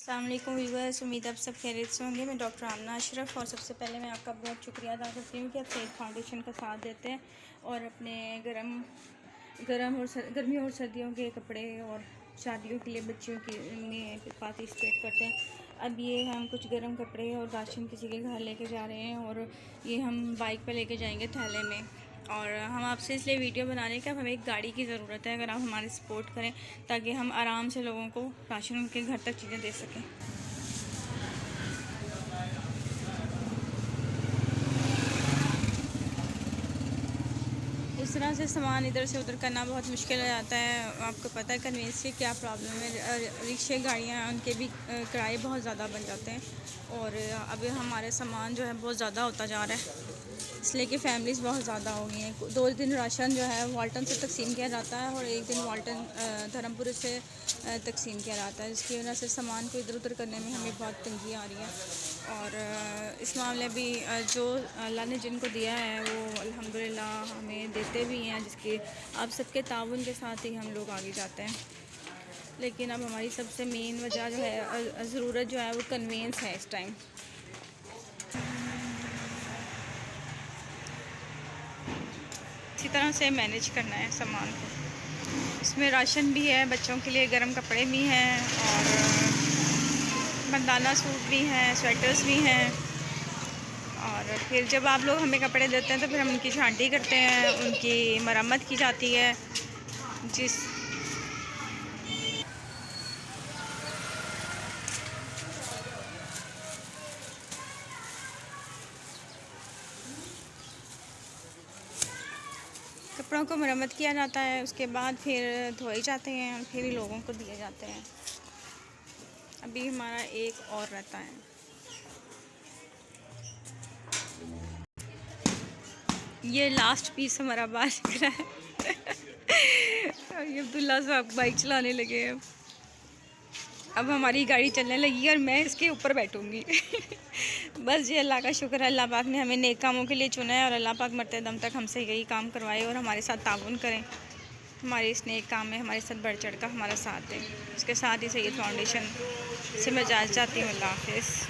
अस्सलाम वालेकुम व्यूअर्स, उम्मीद आप सब खैरियत से होंगे। मैं डॉक्टर आमना अशरफ और सबसे पहले मैं आपका बहुत शुक्रिया अदा करती हूँ कि आप सेहत फाउंडेशन का साथ देते हैं और अपने गर्मी और सर्दियों के कपड़े और शादियों के लिए बच्चियों की में पार्टिसिपेट करते हैं। अब ये हम कुछ गर्म कपड़े और राशन किसी के घर लेके जा रहे हैं और ये हम बाइक पर लेके जाएंगे थैले में। और हम आपसे इसलिए वीडियो बना रहे हैं कि अब हमें एक गाड़ी की ज़रूरत है, अगर आप हमारी सपोर्ट करें ताकि हम आराम से लोगों को राशन उनके घर तक चीज़ें दे सकें। इस तरह से सामान इधर से उधर करना बहुत मुश्किल हो जाता है। आपको पता है कन्वेंस की क्या प्रॉब्लम है, रिक्शे गाड़ियाँ उनके भी किराए बहुत ज़्यादा बन जाते हैं और अभी हमारे सामान जो है बहुत ज़्यादा होता जा रहा है, इसलिए कि फैमिलीज़ बहुत ज़्यादा हो गई हैं। 2 दिन राशन जो है वाल्टन से तकसीम किया जाता है और एक दिन वाल्टन धर्मपुर से तकसीम किया जाता है, जिसकी वजह से सामान को इधर उधर करने में हमें बहुत तंगी आ रही है। और इस मामले भी जो अल्लाह ने जिनको दिया है वो अल्हम्दुलिल्लाह हमें देते भी हैं, जिसकी आप सबके ताउन के साथ ही हम लोग आगे जाते हैं। लेकिन अब हमारी सबसे मेन वजह जो है, ज़रूरत जो है वो कन्वेंस है इस टाइम। इसी तरह से मैनेज करना है सामान को। इसमें राशन भी है, बच्चों के लिए गर्म कपड़े भी हैं और बंदाना सूट भी हैं, स्वेटर्स भी हैं। और फिर जब आप लोग हमें कपड़े देते हैं तो फिर हम उनकी छांटी करते हैं, उनकी मरम्मत की जाती है। जिस कपड़ों को मरम्मत किया जाता है, उसके बाद फिर धोए जाते हैं और फिर ही लोगों को दिए जाते हैं। अभी हमारा एक और रहता है। ये लास्ट पीस हमारा बाहर निकला है। ये अब्दुल्ला साहब बाइक चलाने लगे हैं। अब हमारी गाड़ी चलने लगी और मैं इसके ऊपर बैठूंगी। बस ये अल्लाह का शुक्र है, अल्लाह पाक ने हमें नेक कामों के लिए चुना है और अल्लाह पाक मरते दम तक हमसे यही काम करवाए और हमारे साथ ताउन करें, हमारे इस नेक काम में हमारे साथ बढ़ चढ़ कर हमारा साथ दें। इसके साथ ही सैयद फाउंडेशन से मैं इजाज़त चाहती हूँ। अल्लाह हाफ़िज़।